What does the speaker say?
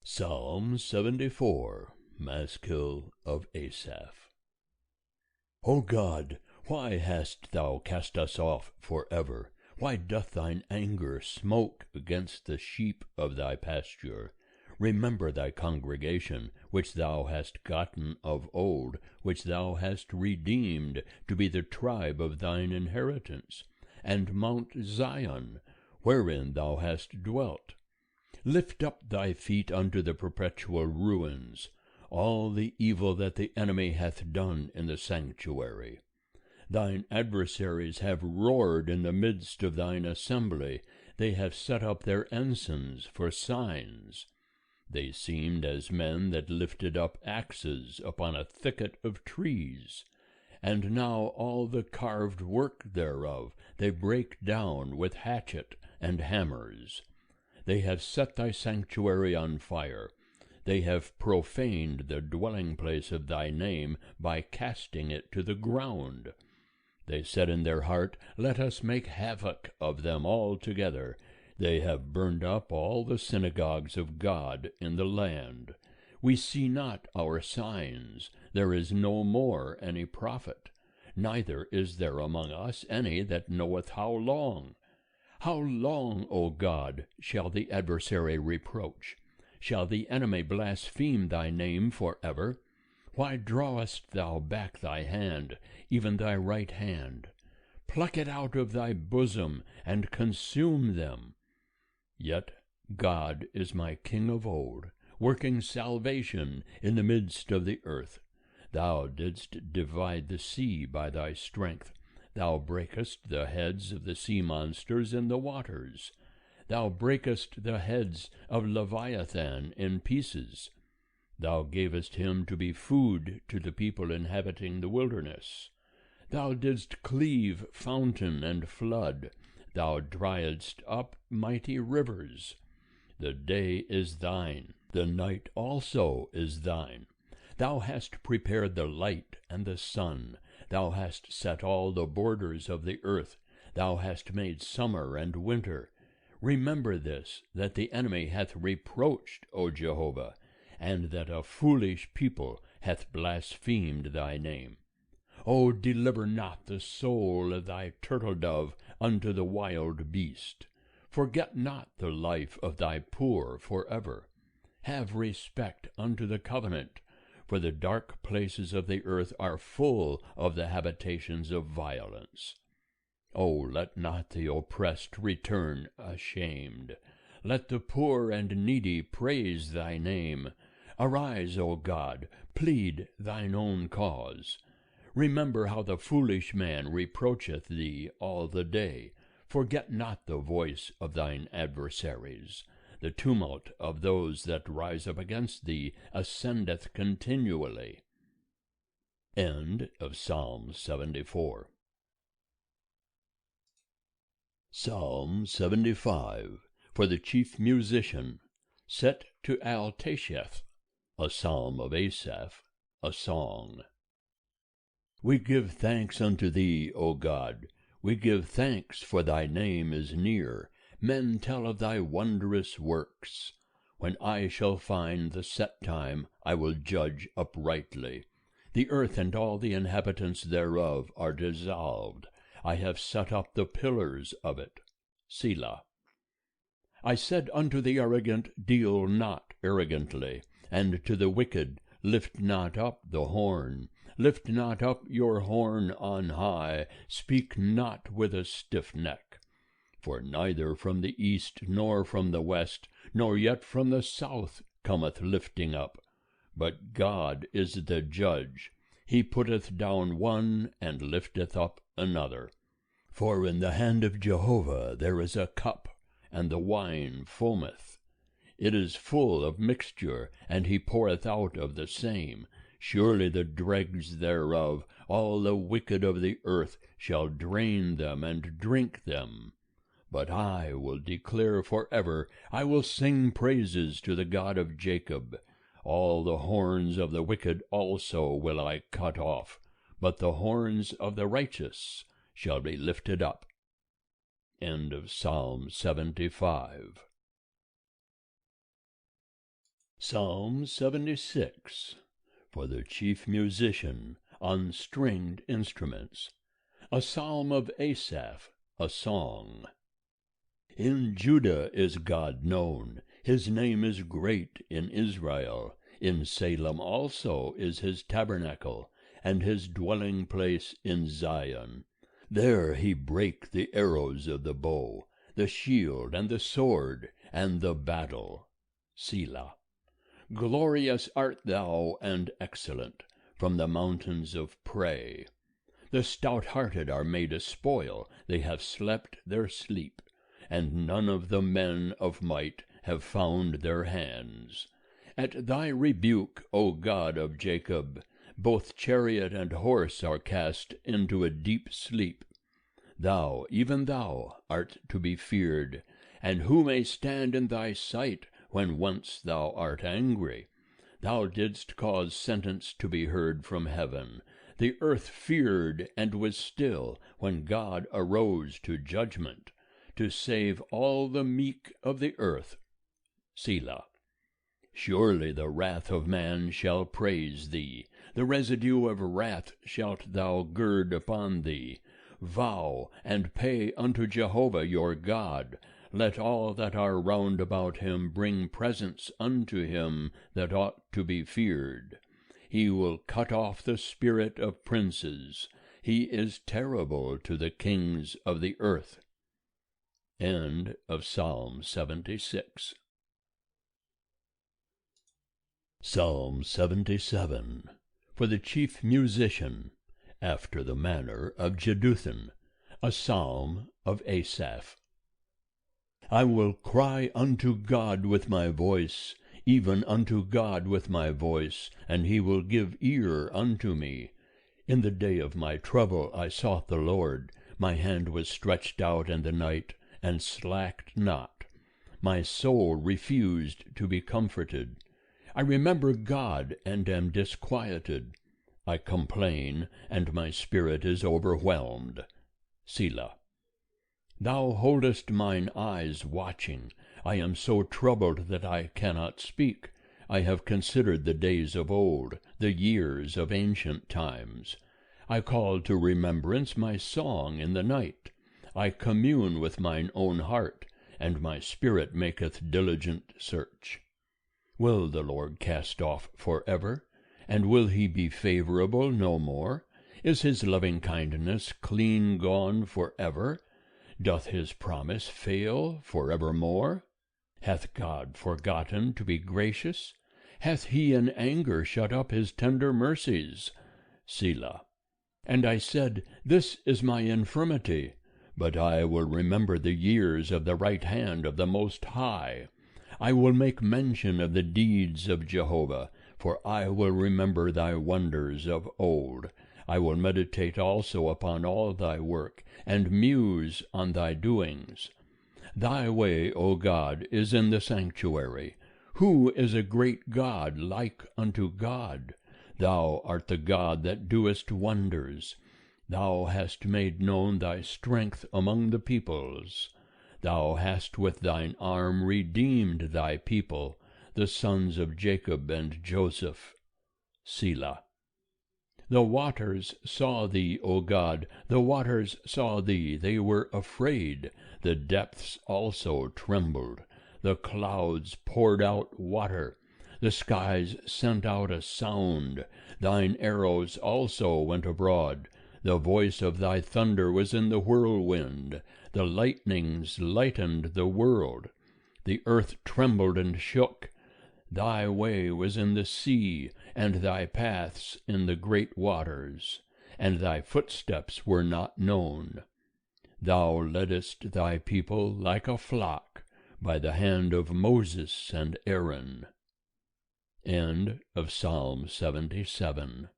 Psalm 74, Maskil of Asaph. O God, why hast thou cast us off for ever? Why doth thine anger smoke against the sheep of thy pasture? Remember thy congregation, which thou hast gotten of old, which thou hast redeemed to be the tribe of thine inheritance, and Mount Zion, wherein thou hast dwelt. Lift up thy feet unto the perpetual ruins, all the evil that the enemy hath done in the sanctuary. Thine adversaries have roared in the midst of thine assembly, they have set up their ensigns for signs. They seemed as men that lifted up axes upon a thicket of trees. And now all the carved work thereof they break down with hatchet and hammers. They have set thy sanctuary on fire. They have profaned the dwelling place of thy name by casting it to the ground. They said in their heart, Let us make havoc of them altogether. They have burned up all the synagogues of God in the land. We see not our signs. There is no more any prophet. Neither is there among us any that knoweth how long. How long, O God, shall the adversary reproach? Shall the enemy blaspheme thy name for ever? Why drawest thou back thy hand, even thy right hand? Pluck it out of thy bosom, and consume them. Yet God is my King of old, working salvation in the midst of the earth. Thou didst divide the sea by thy strength. Thou breakest the heads of the sea monsters in the waters. Thou breakest the heads of Leviathan in pieces. Thou gavest him to be food to the people inhabiting the wilderness. Thou didst cleave fountain and flood. Thou driedst up mighty rivers. The day is thine, the night also is thine. Thou hast prepared the light and the sun. Thou hast set all the borders of the earth. Thou hast made summer and winter. Remember this, that the enemy hath reproached, O Jehovah, and that a foolish people hath blasphemed thy name. O deliver not the soul of thy turtle-dove unto the wild beast. Forget not the life of thy poor forever. Have respect unto the covenant, for the dark places of the earth are full of the habitations of violence. O let not the oppressed return ashamed. Let the poor and needy praise thy name. Arise, O God, plead thine own cause. Remember how the foolish man reproacheth thee all the day. Forget not the voice of thine adversaries. The tumult of those that rise up against thee ascendeth continually. End of Psalm 74. Psalm 75, for the chief musician, set to Altasheth, a psalm of Asaph, a song. We give thanks unto thee, O God. We give thanks, for thy name is near. Men tell of thy wondrous works. When I shall find the set time, I will judge uprightly. The earth and all the inhabitants thereof are dissolved. I have set up the pillars of it. Selah. I said unto the arrogant, Deal not arrogantly, and to the wicked, Lift not up the horn. Lift not up your horn on high. Speak not with a stiff neck. For neither from the east, nor from the west, nor yet from the south cometh lifting up. But God is the judge. He putteth down one, and lifteth up another. For in the hand of Jehovah there is a cup, and the wine foameth. It is full of mixture, and he poureth out of the same. Surely the dregs thereof, all the wicked of the earth, shall drain them and drink them. But I will declare forever, I will sing praises to the God of Jacob. All the horns of the wicked also will I cut off, but the horns of the righteous shall be lifted up. End of Psalm 75. Psalm 76, for the chief musician, on stringed instruments. A psalm of Asaph, a song. In Judah is God known, his name is great in Israel. In Salem also is his tabernacle, and his dwelling place in Zion. There he brake the arrows of the bow, the shield, and the sword, and the battle. Selah. Glorious art thou and excellent, from the mountains of prey. The stout-hearted are made a spoil, they have slept their sleep, and none of the men of might have found their hands. At thy rebuke, O God of Jacob, both chariot and horse are cast into a deep sleep. Thou, even thou, art to be feared, and who may stand in thy sight when once thou art angry? Thou didst cause sentence to be heard from heaven. The earth feared and was still when God arose to judgment, to save all the meek of the earth. Selah. Surely the wrath of man shall praise thee, the residue of wrath shalt thou gird upon thee. Vow and pay unto Jehovah your God. Let all that are round about him bring presents unto him that ought to be feared. He will cut off the spirit of princes. He is terrible to the kings of the earth. End of Psalm 76. Psalm 77, for the chief musician, after the manner of Jeduthun, a psalm of Asaph. I will cry unto God with my voice, even unto God with my voice, and he will give ear unto me. In the day of my trouble I sought the Lord. My hand was stretched out in the night, and slacked not. My soul refused to be comforted. I remember God, and am disquieted. I complain, and my spirit is overwhelmed. Selah. Thou holdest mine eyes watching. I am so troubled that I cannot speak. I have considered the days of old, the years of ancient times. I call to remembrance my song in the night. I commune with mine own heart, and my spirit maketh diligent search. Will the Lord cast off forever? And will he be favorable no more? Is his loving kindness clean gone forever? Doth his promise fail forevermore? Hath God forgotten to be gracious? Hath he in anger shut up his tender mercies? Selah. And I said, This is my infirmity, but I will remember the years of the right hand of the Most High. I will make mention of the deeds of Jehovah, for I will remember thy wonders of old. I will meditate also upon all thy work, and muse on thy doings. Thy way, O God, is in the sanctuary. Who is a great God like unto God? Thou art the God that doest wonders. Thou hast made known thy strength among the peoples. Thou hast with thine arm redeemed thy people, the sons of Jacob and Joseph. Selah. The waters saw thee, O God, the waters saw thee, they were afraid. The depths also trembled. The clouds poured out water. The skies sent out a sound. Thine arrows also went abroad. The voice of thy thunder was in the whirlwind. The lightnings lightened the world. The earth trembled and shook. Thy way was in the sea, and thy paths in the great waters, and thy footsteps were not known. Thou leddest thy people like a flock by the hand of Moses and Aaron. End of Psalm 77.